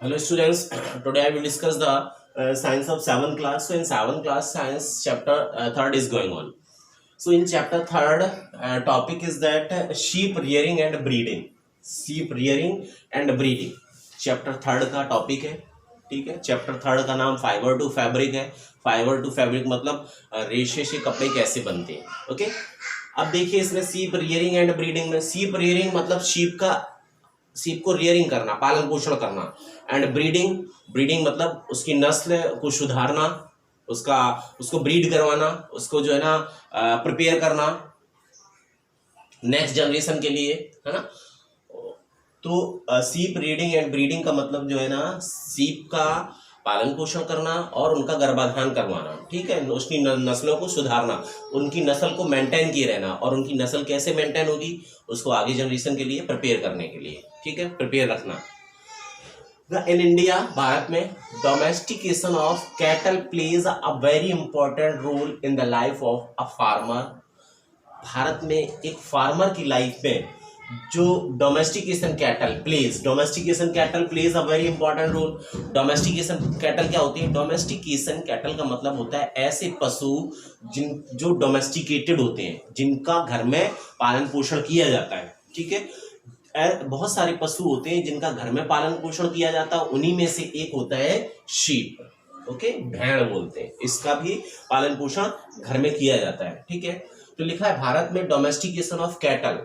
Hello students, today I will discuss the science of 7th class. So in 7th class science chapter 3rd is going on. So in chapter 3rd topic is that sheep rearing and breeding. Sheep rearing and breeding. Chapter 3rd का topic है, ठीक है. Chapter 3rd का नाम fibre to fabric है. Fibre to fabric मतलब रेशे से कपड़े कैसे बनते हैं. ओके. अब देखिए इसमें शीप रियरिंग एंड ब्रीडिंग में शीप रियरिंग मतलब शीप को रियरिंग करना, पालन पोषण करना. एंड ब्रीडिंग ब्रीडिंग मतलब उसकी नस्ल को सुधारना, उसको ब्रीड करवाना, उसको जो है ना प्रिपेयर करना नेक्स्ट जनरेशन के लिए, है ना. तो शीप रियरिंग एंड ब्रीडिंग का मतलब जो है ना शीप का पालन पोषण करना और उनका गर्भाधान करवाना, ठीक है. उसकी नस्लों को सुधारना, उनकी नस्ल को मेंटेन किए रहना. और उनकी नस्ल कैसे मेंटेन होगी, उसको आगे जनरेशन के लिए प्रिपेयर करने के लिए, ठीक है, प्रिपेयर रखना. इन इंडिया, भारत में domestication of cattle plays a very important role in the life of a farmer. भारत में एक फार्मर की लाइफ में जो domestication cattle plays a very important role. Domestication cattle क्या होती है? डोमेस्टिकेशन कैटल का मतलब होता है ऐसे पशु जो डोमेस्टिकेटेड होते हैं, जिनका घर में पालन पोषण किया जाता है, ठीक है. बहुत सारे पशु होते हैं जिनका घर में पालन पोषण किया जाता है. उन्हीं में से एक होता है शीप. ओके, भेड़ बोलते हैं. इसका भी पालन पोषण घर में किया जाता है, ठीक है. तो लिखा है भारत में डोमेस्टिकेशन ऑफ कैटल,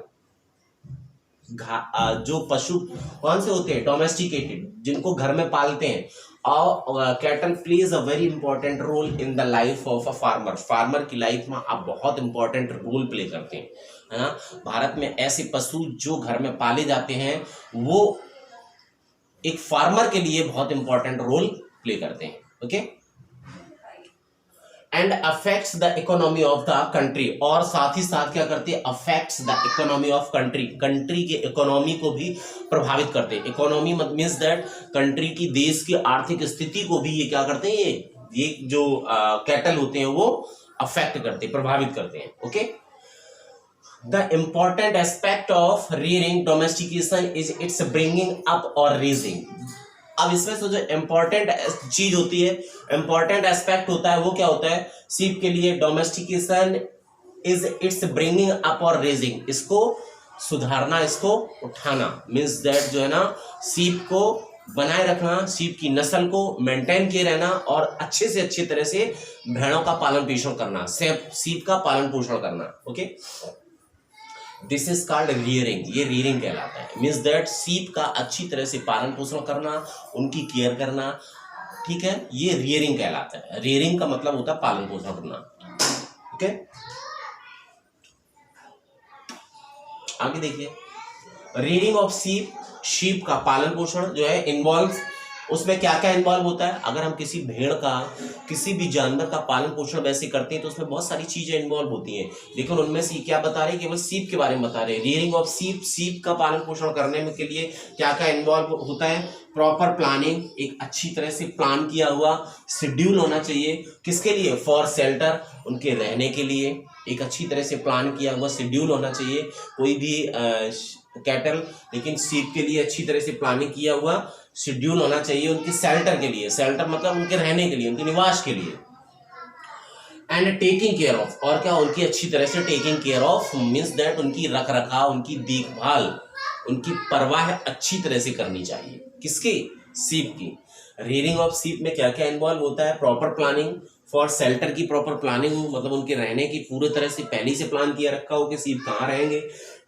जो पशु कौन से होते हैं? डोमेस्टिकेटेड, जिनको घर में पालते हैं. और cattle plays a very important role in the life of a farmer. Farmer की लाइफ में आप बहुत इंपॉर्टेंट रोल प्ले करते हैं, है ना. भारत में ऐसे पशु जो घर में पाले जाते हैं वो एक फार्मर के लिए बहुत इंपॉर्टेंट रोल प्ले करते हैं. Okay. And affects the economy of the country. और साथ ही साथ क्या करते हैं? Affects the economy of country. Country के इकोनॉमी को भी प्रभावित करते हैं. इकोनॉमी मीन्स दैट कंट्री की, देश की आर्थिक स्थिति को भी ये क्या करते हैं? ये जो कैटल होते हैं वो अफेक्ट करते, प्रभावित करते हैं. Okay. The important aspect of rearing domestication is it's bringing up और रेजिंग. अब इसमें से जो इम्पोर्टेंट चीज होती है, इम्पोर्टेंट एस्पेक्ट होता है, वो क्या होता है? शीप के लिए domestication is it's bringing up और रेजिंग. इसको सुधारना, इसको उठाना, मीन्स दैट जो है ना शीप को बनाए रखना, शीप की नस्ल को मेंटेन किए रहना और अच्छे से अच्छे तरह से भेड़ों का पालन पोषण करना, शीप का पालन पोषण करना. Okay. This is called rearing. ये रियरिंग कहलाता है. मीन्स दैट शीप का अच्छी तरह से पालन पोषण करना, उनकी केयर करना, ठीक है, ये रियरिंग कहलाता है. रियरिंग का मतलब होता है पालन पोषण करना. ओके. आगे देखिए, रियरिंग ऑफ शीप का पालन पोषण जो है इन्वॉल्व, उसमें क्या क्या इन्वॉल्व होता है? अगर हम किसी भेड़ का, किसी भी जानवर का पालन पोषण वैसे करते हैं तो उसमें बहुत सारी चीजें इन्वॉल्व होती हैं, लेकिन उनमें से क्या बता रहे हैं? केवल शीप के बारे में बता रहे हैं. रियरिंग ऑफ शीप का पालन पोषण करने में के लिए क्या क्या इन्वॉल्व होता है? प्रॉपर प्लानिंग, एक अच्छी तरह से प्लान किया हुआ शेड्यूल होना चाहिए. किसके लिए? फॉर शेल्टर, उनके रहने के लिए एक अच्छी तरह से प्लान किया हुआ शेड्यूल होना चाहिए. कोई भी कैटल, लेकिन शीप के लिए अच्छी तरह से प्लानिंग किया हुआ शेड्यूल होना चाहिए. उनके शेल्टर के लिए, शेल्टर मतलब उनके रहने के लिए, उनके निवास के लिए. एंड टेकिंग केयर ऑफ, और क्या? उनकी अच्छी तरह से taking care of means that उनकी रख रखाव, उनकी देखभाल, उनकी परवाह अच्छी तरह से करनी चाहिए. किसकी? शीप की. रियरिंग ऑफ शीप में क्या क्या इन्वॉल्व होता है? प्रॉपर प्लानिंग फॉर शेल्टर की प्रॉपर प्लानिंग हो, मतलब उनके रहने की पूरी तरह से पहले से प्लान किया रखा हो कि शीप कहाँ रहेंगे,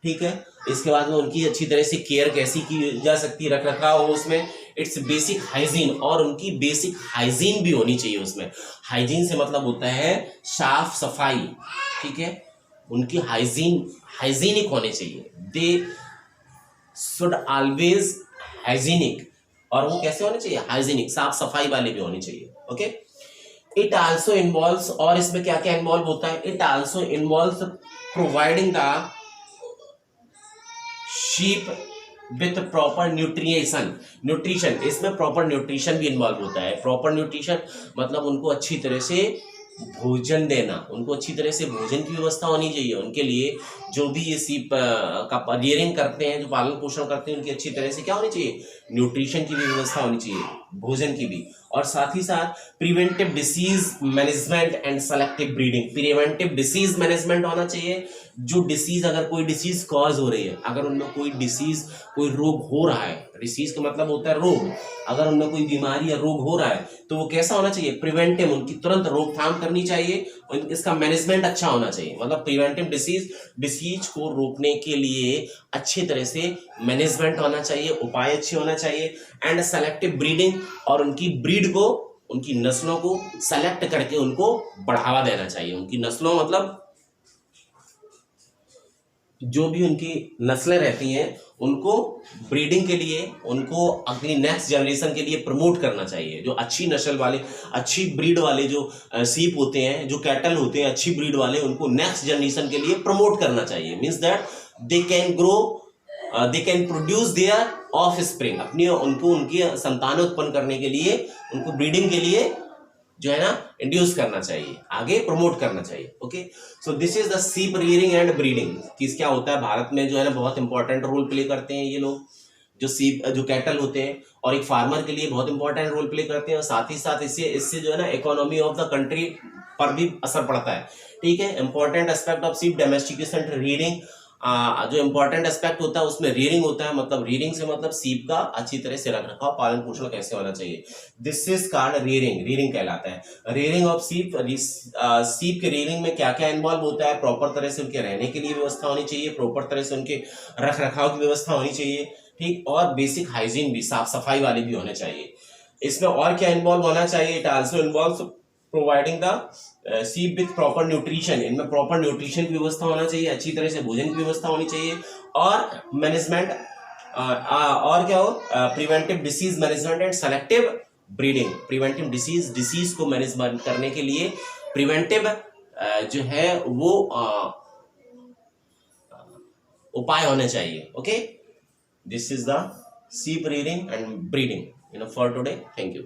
ठीक है. इसके बाद में उनकी अच्छी तरह से केयर कैसी की जा सकती है, रख रखाव हो उसमें. इट्स बेसिक हाइजीन, और उनकी बेसिक हाइजीन भी होनी चाहिए उसमें. हाइजीन से मतलब होता है साफ सफाई, ठीक है. उनकी हाइजीनिक होने चाहिए. दे शुड ऑलवेज हाइजीनिक, और वो कैसे होने चाहिए? हाइजीनिक, साफ सफाई वाले भी होने चाहिए. ओके. इट आल्सो इन्वॉल्व्स, और इसमें क्या क्या इन्वॉल्व होता है? It also involves providing the sheep with proper nutrition. इसमें प्रॉपर न्यूट्रिशन भी इन्वॉल्व होता है. प्रॉपर न्यूट्रिशन मतलब उनको अच्छी तरह से भोजन देना, उनको अच्छी तरह से भोजन की व्यवस्था होनी चाहिए। उनके लिए जो भी ये सीप का रियरिंग करते हैं, जो पालन पोषण करते हैं, उनकी अच्छी तरह से क्या होनी चाहिए, न्यूट्रिशन की भी व्यवस्था होनी चाहिए, भोजन की भी। और साथ ही साथ preventive disease management and selective breeding, preventive disease management होना चाहिए। जो डिसीज, अगर कोई डिसीज कॉज हो रही है, अगर उनमें कोई डिसीज, कोई रोग हो रहा है, डिसीज का मतलब होता है रोग, अगर उनमें कोई बीमारी या रोग हो रहा है तो वो कैसा होना चाहिए, प्रिवेंटिव, उनकी तुरंत रोकथाम करनी चाहिए, और इसका मैनेजमेंट अच्छा होना चाहिए। मतलब प्रिवेंटिव डिसीज को रोकने के लिए अच्छी तरह से मैनेजमेंट होना चाहिए, उपाय अच्छे होना चाहिए। एंड सेलेक्टिव ब्रीडिंग, और उनकी ब्रीड को, उनकी नस्लों को सेलेक्ट करके उनको बढ़ावा देना चाहिए। उनकी नस्लों मतलब जो भी उनकी नस्लें रहती हैं उनको ब्रीडिंग के लिए, उनको अपनी नेक्स्ट जनरेशन के लिए प्रमोट करना चाहिए। जो अच्छी नस्ल वाले, अच्छी ब्रीड वाले जो सीप होते हैं, जो कैटल होते हैं अच्छी ब्रीड वाले, उनको नेक्स्ट जनरेशन के लिए प्रमोट करना चाहिए। Means that they can grow, they can produce their of spring, अपनी उनको उनकी संतान उत्पन्न करने के लिए, उनको ब्रीडिंग के लिए जो है ना इंड्यूस करना चाहिए, आगे प्रमोट करना चाहिए। Okay, so this is the ship rearing and breeding. किस क्या होता है भारत में जो है ना बहुत इंपॉर्टेंट रोल प्ले करते हैं ये लोग, जो सीप, जो कैटल होते हैं, और एक फार्मर के लिए बहुत इंपॉर्टेंट रोल प्ले करते हैं। और साथ ही साथ इससे जो है ना इकोनॉमी ऑफ द कंट्री पर भी असर पड़ता है। ठीक है, इंपॉर्टेंट एस्पेक्ट ऑफ सीप डोमेस्टिकेशन रियरिंग, जो इंपॉर्टेंट एस्पेक्ट होता है उसमें रियरिंग होता है। मतलब रियरिंग से मतलब सीप का अच्छी तरह से रख रखाव, पालन पोषण कैसे होना चाहिए, this is called rearing, rearing कहलाता है। रियरिंग ऑफ सीप, सीप के रियरिंग में क्या क्या इन्वॉल्व होता है, प्रॉपर तरह से उनके रहने के लिए व्यवस्था होनी चाहिए, प्रॉपर तरह से उनके रख रखाव की व्यवस्था होनी चाहिए, ठीक, और बेसिक हाइजीन भी, साफ सफाई वाले भी होने चाहिए। इसमें और क्या इन्वॉल्व होना चाहिए, it also involve providing the ship with proper nutrition, इनमें प्रॉपर न्यूट्रिशन की व्यवस्था होना चाहिए, अच्छी तरह से भोजन की व्यवस्था होनी चाहिए, और मैनेजमेंट, और क्या हो, preventive disease management and selective breeding. Preventive disease को मैनेजमेंट करने के लिए प्रिवेंटिव जो है वो उपाय होने चाहिए। Okay, this is the ship rearing and breeding. For today, thank you.